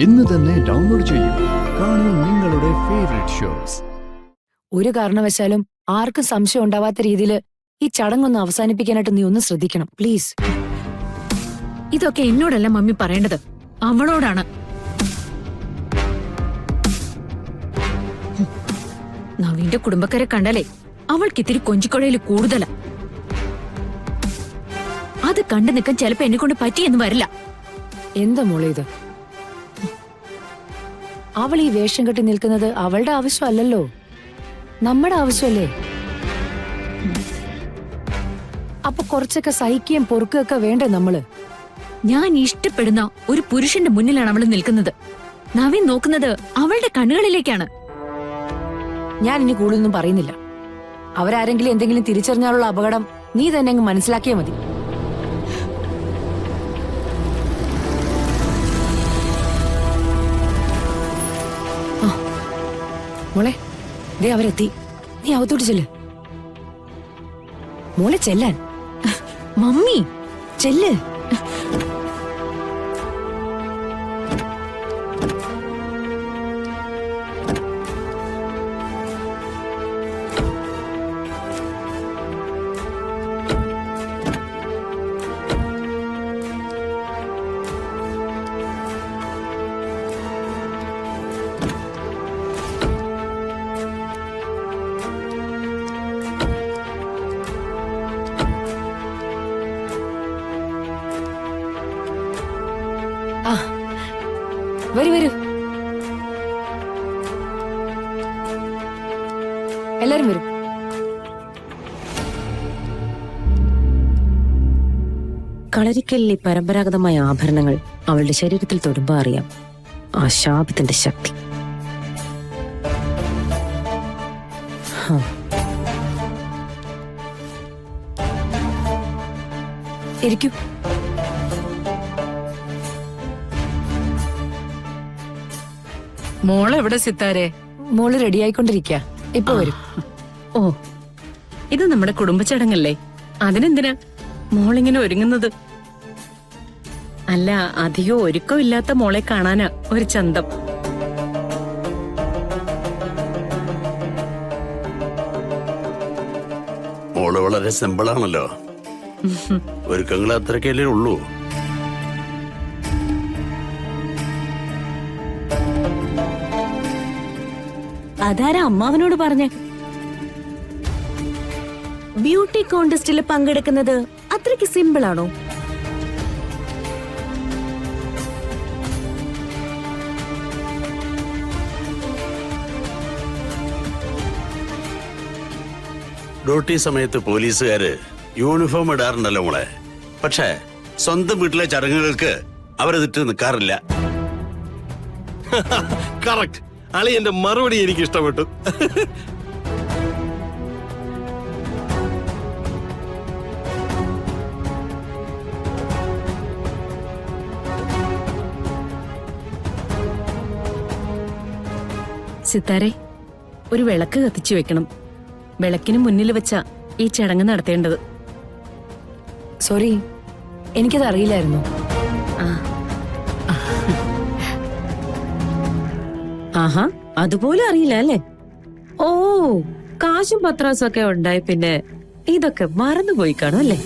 ഇന്ന് തന്നെ ഡൗൺലോഡ് ചെയ്യൂ. കാണൂ നിങ്ങളുടെ ഫേവറേറ്റ് ഷോസ്. ഒരു കാരണവശാലും ആർക്കും സംശയം ഉണ്ടാവാത്ത രീതിയിൽ ഈ ചടങ്ങൊന്ന് അവസാനിപ്പിക്കാനായിട്ട് നീ ഒന്ന് ശ്രദ്ധിക്കണം പ്ലീസ്. ഇതൊക്കെ എന്നോടല്ല മമ്മി പറയേണ്ടത്, അവളോടാണ്. നവീന്റെ കുടുംബക്കാരെ കണ്ടാലേ അവൾക്ക് ഇത്തിരി കൊഞ്ചിക്കൊഴയില് കൂടുതലാ. അത് കണ്ടു നിൽക്കാൻ ചിലപ്പോ എന്നെ കൊണ്ട് പറ്റിയെന്ന് വരില്ല. എന്താ മോളെ ഇത്? അവൾ ഈ വേഷം കെട്ടി നിൽക്കുന്നത് അവളുടെ ആവശ്യമല്ലല്ലോ, നമ്മുടെ ആവശ്യമല്ലേ. അപ്പൊ കുറച്ചൊക്കെ സഹിക്കുകയും പൊറുക്കുകയൊക്കെ വേണ്ടേ നമ്മള്? ഞാൻ ഇഷ്ടപ്പെടുന്ന ഒരു പുരുഷന്റെ മുന്നിലാണ് അവൾ നിൽക്കുന്നത്. നവീൻ നോക്കുന്നത് അവളുടെ കണ്ണുകളിലേക്കാണ്. ഞാൻ ഇനി കൂടുതലൊന്നും പറയുന്നില്ല. അവരാരെങ്കിലും എന്തെങ്കിലും തിരിച്ചറിഞ്ഞാലുള്ള അപകടം നീ തന്നെ അങ്ങ് മനസ്സിലാക്കിയാൽ മതി. മോളെ, ദേ അവരെത്തി. നീ അകത്തോട്ട് ചെല്ല്. മോളെ ചെല്ലാൻ. മമ്മി ചെല്ല്. വരൂ വരൂ, എല്ലാരും വരൂ. കളരിക്കലിലെ പരമ്പരാഗതമായ ആഭരണങ്ങൾ അവളുടെ ശരീരത്തിൽ തൊടുമ്പോ അറിയാം ആ ശാപത്തിന്റെ ശക്തി. ഇരിക്കൂ. മോളെവിടെ സിത്താരെ? മോള് റെഡിയായിക്കൊണ്ടിരിക്ക, ഇപ്പൊ വരും. ഓ, ഇത് നമ്മുടെ കുടുംബച്ചടങ്ങല്ലേ, അതിനെന്തിനാ മോളിങ്ങനെ ഒരുങ്ങുന്നത്? അല്ല, അധികം ഒരുക്കമില്ലാത്ത മോളെ കാണാനാ ഒരു ചന്തം. മോള് വളരെ സിമ്പിളാണല്ലോ, ഒരുക്കങ്ങൾ അത്രക്കല്ലേ ഉള്ളൂ. അതാരാ അമ്മാവനോട് പറഞ്ഞേ? ബ്യൂട്ടി കോntestൽ പങ്കെടുക്കുന്നത് അത്രയ്ക്ക് സിമ്പിൾ ആണോ? ഡ്യൂട്ടി സമയത്ത് പോലീസുകാര് യൂണിഫോം ഇടാറുണ്ടല്ലോ മോളെ. പക്ഷേ സ്വന്തം വീട്ടിലെ ചടങ്ങുകൾക്ക് അവരതിട്ട് നിൽക്കാറില്ല. കറക്റ്റ്. അളിയന്റെ മറുപടി എനിക്ക് ഇഷ്ടപ്പെട്ടു. സിത്താരെ, ഒരു വിളക്ക് കത്തിച്ചു വെക്കണം. വിളക്കിന് മുന്നിൽ വെച്ചാ ഈ ചടങ്ങ് നടത്തേണ്ടത്. സോറി, എനിക്കത് അറിയില്ലായിരുന്നു. ആഹാ, അതുപോലെ അറിയില്ല അല്ലേ? ഓ, കാശും പത്രാസും ഒക്കെ ഉണ്ടായി പിന്നെ ഇതൊക്കെ മറന്നുപോയി കാണും അല്ലേ?